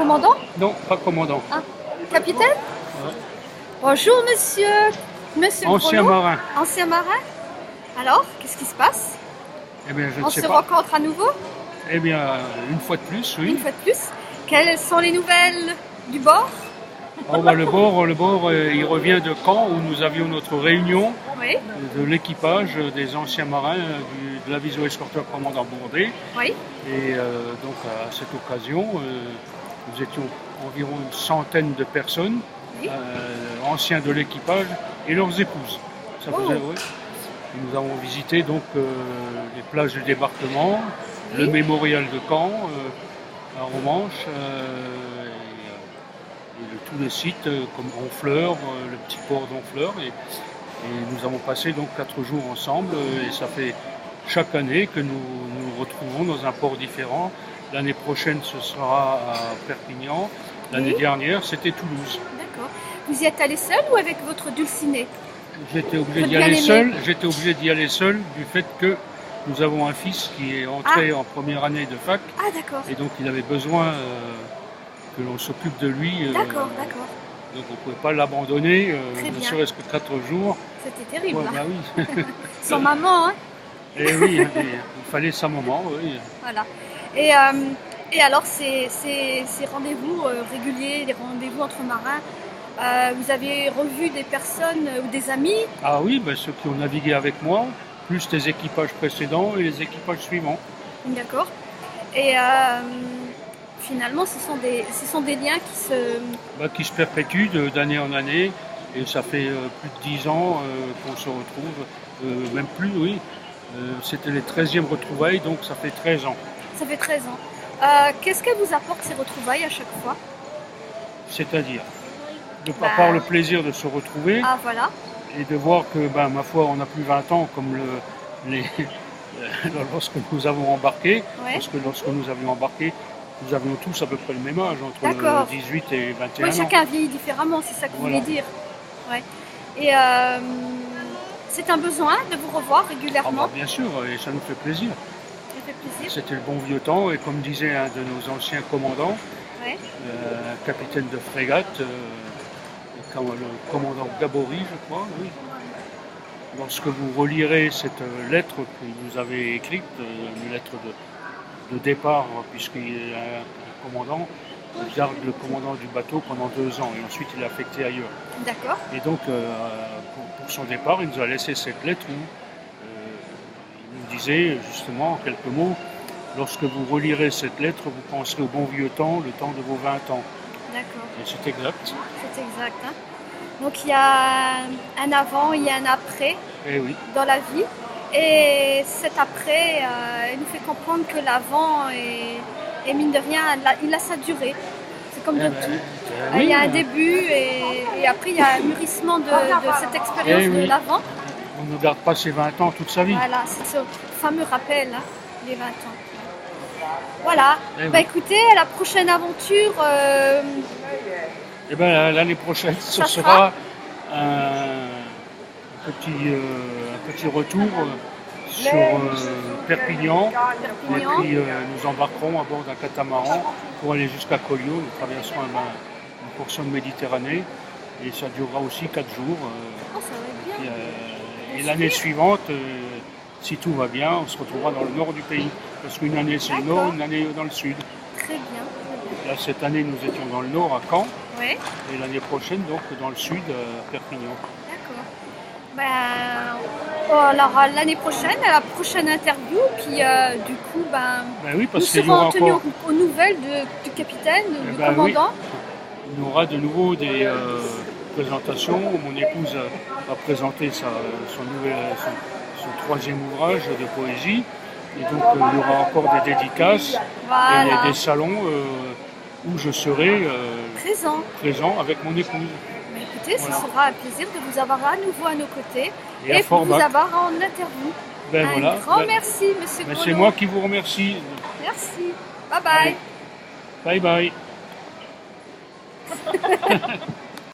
commandant? Non, pas commandant. Ah, capitaine? Ouais. Bonjour monsieur. Monsieur Ancien Grolot. marin. Ancien marin. Alors, qu'est-ce qui se passe? Eh bien, je ne On sais se pas. rencontre à nouveau? Eh bien, une fois de plus, oui. Une fois de plus. Quelles sont les nouvelles du bord? Oh, bah, le bord, il revient de Caen où nous avions notre réunion Oui, de l'équipage des anciens marins de l'aviso escorteur commandant Bourdet. oui, Et donc, à cette occasion, nous étions environ une centaine de personnes, oui. anciens de l'équipage et leurs épouses. Ça faisait, Oh. ouais. Et nous avons visité donc les plages du débarquement, Oui. le mémorial de Caen, à Romanche, et tous les sites comme Honfleur, le petit port d'Honfleur. Et nous avons passé donc 4 jours ensemble et ça fait chaque année que nous nous retrouvons dans un port différent. L'année prochaine, ce sera à Perpignan. L'année Oui. dernière, c'était Toulouse. D'accord. Vous y êtes allé seul ou avec votre dulciné? J'étais obligé Votre d'y aller bien-aimé. seul. J'étais obligé d'y aller seul du fait que nous avons un fils qui est entré en première année de fac Ah d'accord. et donc il avait besoin que l'on s'occupe de lui. D'accord, d'accord. Donc on ne pouvait pas l'abandonner, Très ne bien. serait-ce que 4 jours. C'était terrible. Ouais, Hein. bah oui. Sans maman, hein. Et oui, il fallait sa maman, oui. Voilà. Et alors, ces rendez-vous réguliers, les rendez-vous entre marins, vous avez revu des personnes ou des amis? Ah oui, ben, ceux qui ont navigué avec moi, plus les équipages précédents et les équipages suivants. D'accord. Et finalement, ce sont des liens Qui se perpétuent d'année en année. Et ça fait plus de 10 ans qu'on se retrouve, même plus, oui. C'était les 13e retrouvailles, donc ça fait 13 ans. Ça fait 13 ans. Qu'est-ce qu'elles vous apportent ces retrouvailles à chaque fois? C'est-à-dire, Bah. à part le plaisir de se retrouver Ah voilà. et de voir que, ben, ma foi, on n'a plus 20 ans comme lorsque nous avons embarqué. Ouais. Parce que lorsque nous avions embarqué, nous avions tous à peu près le même âge, entre D'accord. 18 et 21 Oui, ans. chacun vieillit différemment, c'est ça que vous Voilà. voulez dire. Ouais. Et c'est un besoin de vous revoir Ah régulièrement. bah, bien sûr, et ça nous fait plaisir. Ça fait plaisir. C'était le bon vieux temps, et comme disait un de nos anciens commandants, Ouais. un capitaine de frégate, le commandant Gabory, je crois, oui. Lorsque vous relirez cette lettre que vous avez écrite, une lettre de départ, puisqu'il est un commandant, il garde le commandant du bateau pendant 2 ans, et ensuite il est affecté ailleurs. D'accord. Et donc, pour son départ, il nous a laissé cette lettre où il nous disait justement, en quelques mots, lorsque vous relirez cette lettre, vous penserez au bon vieux temps, le temps de vos 20 ans. D'accord. Et c'est exact. C'est exact. Hein. Donc il y a un avant, il y a un après Eh oui. dans la vie. Et cet après, il nous fait comprendre que l'avant est mine de rien, il a sa durée. C'est comme de tout. Oui, Il y a un début et après il y a un mûrissement de cette expérience Eh oui. de l'avant. on ne garde pas ses 20 ans toute sa vie. Voilà, c'est ce fameux rappel, hein, les 20 ans. Voilà. Eh Bah oui. écoutez, à la prochaine aventure, Et ben l'année prochaine, ce Ça sera un petit retour sur Perpignan. Et Perpignan. puis nous embarquerons à bord d'un catamaran pour aller jusqu'à Collioure. Nous traverserons une portion de Méditerranée et ça durera aussi 4 jours. Oh, ça va être bien. Et l'année suivante, si tout va bien, on se retrouvera dans le nord du pays. Parce qu'une année c'est le nord, D'accord. une année dans le sud. Très bien, très bien. Là cette année nous étions dans le nord à Caen Ouais, et l'année prochaine donc dans le sud à Perpignan. d'accord. Alors à l'année prochaine, à la prochaine interview, puis du coup, Ben oui, nous parce qu'il y serons aura tenus encore, aux nouvelles du capitaine, du ben oui. commandant. il y aura de nouveau des présentations. Mon épouse a présenté son 3e ouvrage de poésie. Et donc il y aura encore des dédicaces Voilà, et des salons où je serai présent. avec mon épouse. Mais écoutez, Voilà. ce sera un plaisir de vous avoir à nouveau à nos côtés Et à et de vous Forbach. avoir en interview. Ben Un voilà. grand Ben, merci, monsieur ben, Grolot. c'est moi qui vous remercie. Merci. Bye bye. Allez. Bye bye.